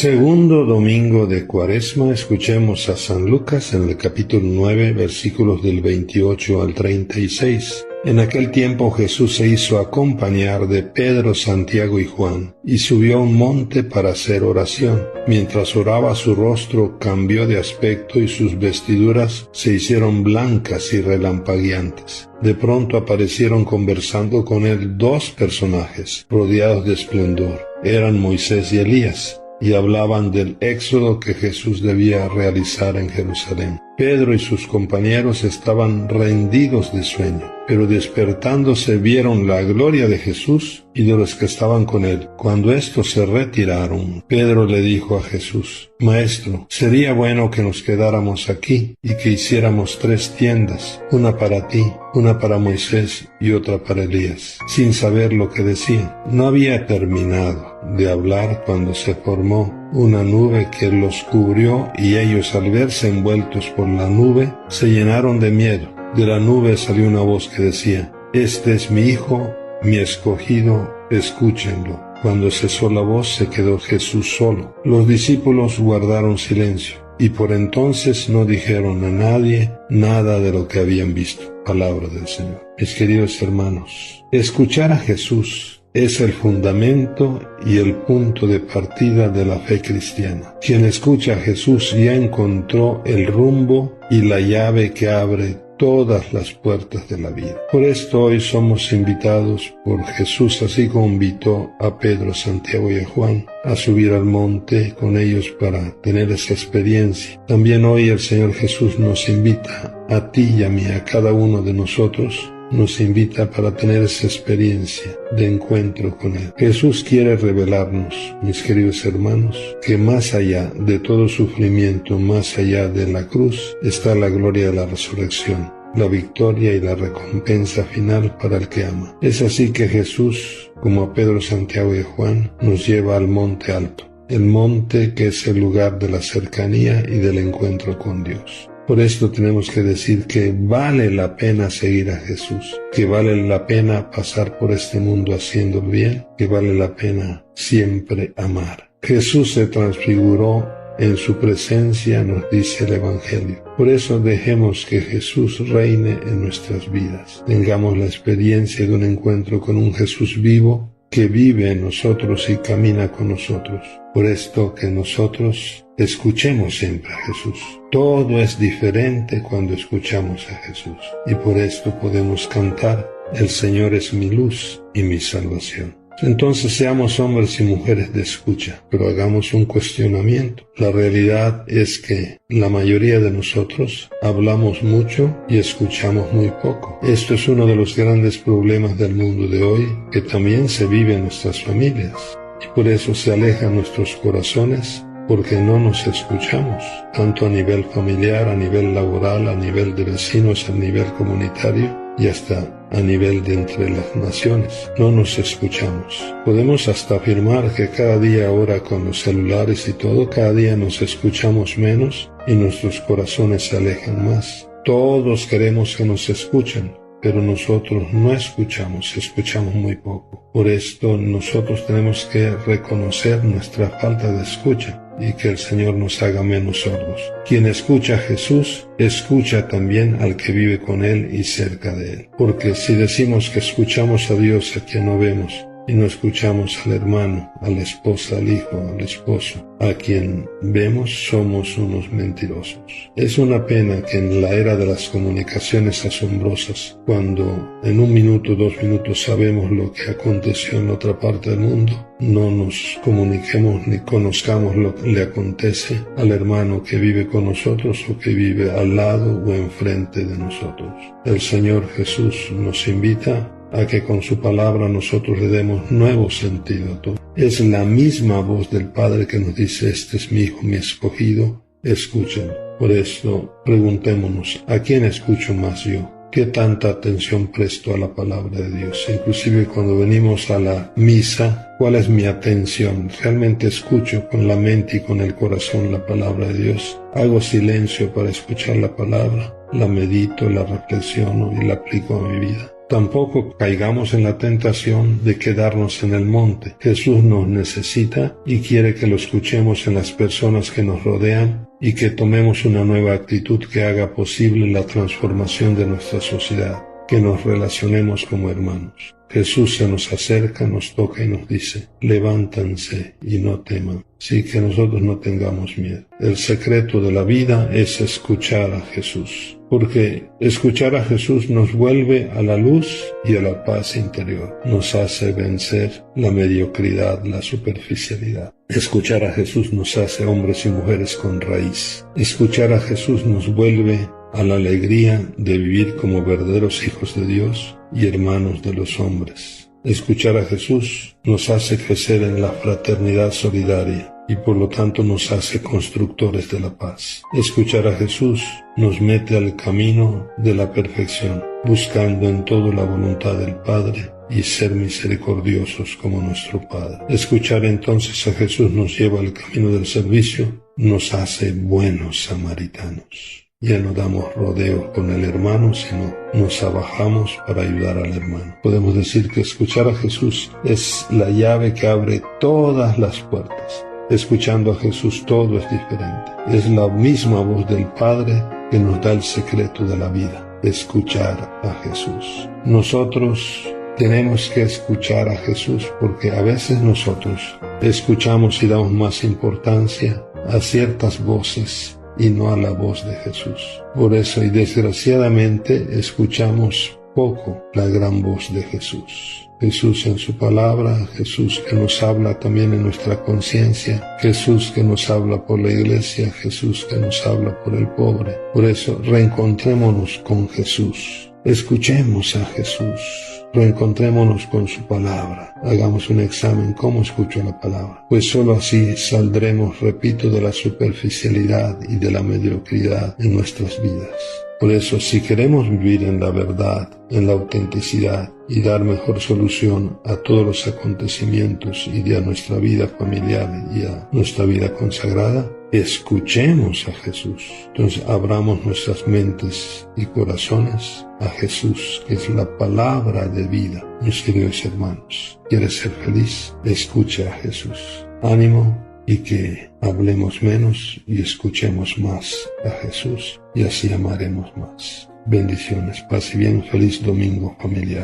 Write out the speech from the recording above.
Segundo domingo de Cuaresma, escuchemos a San Lucas en el capítulo 9, versículos del 28 al 36. En aquel tiempo Jesús se hizo acompañar de Pedro, Santiago y Juan, y subió a un monte para hacer oración. Mientras oraba, su rostro cambió de aspecto y sus vestiduras se hicieron blancas y relampagueantes. De pronto aparecieron conversando con él dos personajes, rodeados de esplendor. Eran Moisés y Elías, y hablaban del éxodo que Jesús debía realizar en Jerusalén. Pedro y sus compañeros estaban rendidos de sueño, pero despertándose vieron la gloria de Jesús y de los que estaban con él. Cuando estos se retiraron, Pedro le dijo a Jesús: Maestro, sería bueno que nos quedáramos aquí y que hiciéramos 3 tiendas, una para ti, una para Moisés y otra para Elías, sin saber lo que decían. No había terminado de hablar cuando se formó una nube que los cubrió, y ellos, al verse envueltos por la nube, se llenaron de miedo. De la nube salió una voz que decía: Este es mi Hijo, mi escogido, escúchenlo. Cuando cesó la voz, se quedó Jesús solo. Los discípulos guardaron silencio, y por entonces no dijeron a nadie nada de lo que habían visto. Palabra del Señor. Mis queridos hermanos, escuchar a Jesús es el fundamento y el punto de partida de la fe cristiana. Quien escucha a Jesús ya encontró el rumbo y la llave que abre todas las puertas de la vida. Por esto hoy somos invitados por Jesús, así como invitó a Pedro, Santiago y a Juan a subir al monte con ellos para tener esa experiencia. También hoy el Señor Jesús nos invita a ti y a mí, a cada uno de nosotros, nos invita para tener esa experiencia de encuentro con Él. Jesús quiere revelarnos, mis queridos hermanos, que más allá de todo sufrimiento, más allá de la cruz, está la gloria de la resurrección, la victoria y la recompensa final para el que ama. Es así que Jesús, como a Pedro, Santiago y Juan, nos lleva al monte alto, el monte que es el lugar de la cercanía y del encuentro con Dios. Por esto tenemos que decir que vale la pena seguir a Jesús, que vale la pena pasar por este mundo haciendo el bien, que vale la pena siempre amar. Jesús se transfiguró en su presencia, nos dice el Evangelio. Por eso dejemos que Jesús reine en nuestras vidas. Tengamos la experiencia de un encuentro con un Jesús vivo que vive en nosotros y camina con nosotros. Por esto que nosotros escuchemos siempre a Jesús. Todo es diferente cuando escuchamos a Jesús. Y por esto podemos cantar: El Señor es mi luz y mi salvación. Entonces seamos hombres y mujeres de escucha, pero hagamos un cuestionamiento. La realidad es que la mayoría de nosotros hablamos mucho y escuchamos muy poco. Esto es uno de los grandes problemas del mundo de hoy, que también se vive en nuestras familias. Y por eso se alejan nuestros corazones, porque no nos escuchamos, tanto a nivel familiar, a nivel laboral, a nivel de vecinos, a nivel comunitario y hasta a nivel de entre las naciones. No nos escuchamos. Podemos hasta afirmar que cada día ahora con los celulares y todo, cada día nos escuchamos menos y nuestros corazones se alejan más. Todos queremos que nos escuchen, pero nosotros no escuchamos muy poco. Por esto nosotros tenemos que reconocer nuestra falta de escucha y que el Señor nos haga menos sordos. Quien escucha a Jesús, escucha también al que vive con Él y cerca de Él. Porque si decimos que escuchamos a Dios a quien no vemos, y no escuchamos al hermano, a la esposa, al hijo, al esposo, a quien vemos, somos unos mentirosos. Es una pena que en la era de las comunicaciones asombrosas, cuando en 1 minuto, 2 minutos sabemos lo que aconteció en otra parte del mundo, no nos comuniquemos ni conozcamos lo que le acontece al hermano que vive con nosotros o que vive al lado o enfrente de nosotros. El Señor Jesús nos invita a que con su palabra nosotros le demos nuevo sentido a todo. Es la misma voz del Padre que nos dice: Este es mi Hijo, mi escogido, escúchenlo. Por eso preguntémonos: ¿a quién escucho más yo? ¿Qué tanta atención presto a la palabra de Dios? Inclusive cuando venimos a la misa, ¿cuál es mi atención? ¿Realmente escucho con la mente y con el corazón la palabra de Dios? ¿Hago silencio para escuchar la palabra? ¿La medito, la reflexiono y la aplico a mi vida? Tampoco caigamos en la tentación de quedarnos en el monte. Jesús nos necesita y quiere que lo escuchemos en las personas que nos rodean y que tomemos una nueva actitud que haga posible la transformación de nuestra sociedad, que nos relacionemos como hermanos. Jesús se nos acerca, nos toca y nos dice: levántanse y no teman. Sí, que nosotros no tengamos miedo. El secreto de la vida es escuchar a Jesús, porque escuchar a Jesús nos vuelve a la luz y a la paz interior. Nos hace vencer la mediocridad, la superficialidad. Escuchar a Jesús nos hace hombres y mujeres con raíz. Escuchar a Jesús nos vuelve a la alegría de vivir como verdaderos hijos de Dios y hermanos de los hombres. Escuchar a Jesús nos hace crecer en la fraternidad solidaria y por lo tanto nos hace constructores de la paz. Escuchar a Jesús nos mete al camino de la perfección, buscando en todo la voluntad del Padre y ser misericordiosos como nuestro Padre. Escuchar entonces a Jesús nos lleva al camino del servicio, nos hace buenos samaritanos. Ya no damos rodeos con el hermano, sino nos abajamos para ayudar al hermano. Podemos decir que escuchar a Jesús es la llave que abre todas las puertas. Escuchando a Jesús todo es diferente. Es la misma voz del Padre que nos da el secreto de la vida. Escuchar a Jesús. Nosotros tenemos que escuchar a Jesús porque a veces nosotros escuchamos y damos más importancia a ciertas voces y no a la voz de Jesús. Por eso, y desgraciadamente, escuchamos poco la gran voz de Jesús. Jesús en su palabra, Jesús que nos habla también en nuestra conciencia, Jesús que nos habla por la iglesia, Jesús que nos habla por el pobre. Por eso, reencontrémonos con Jesús. Escuchemos a Jesús. Reencontrémonos con su palabra. Hagamos un examen. ¿Cómo escucho la palabra? Pues solo así saldremos, repito, de la superficialidad y de la mediocridad en nuestras vidas. Por eso, si queremos vivir en la verdad, en la autenticidad y dar mejor solución a todos los acontecimientos y a nuestra vida familiar y a nuestra vida consagrada, escuchemos a Jesús. Entonces abramos nuestras mentes y corazones a Jesús, que es la palabra de vida. Mis queridos hermanos, ¿quieres ser feliz? Escucha a Jesús. Ánimo y que hablemos menos y escuchemos más a Jesús y así amaremos más. Bendiciones, paz y bien, feliz domingo familiar.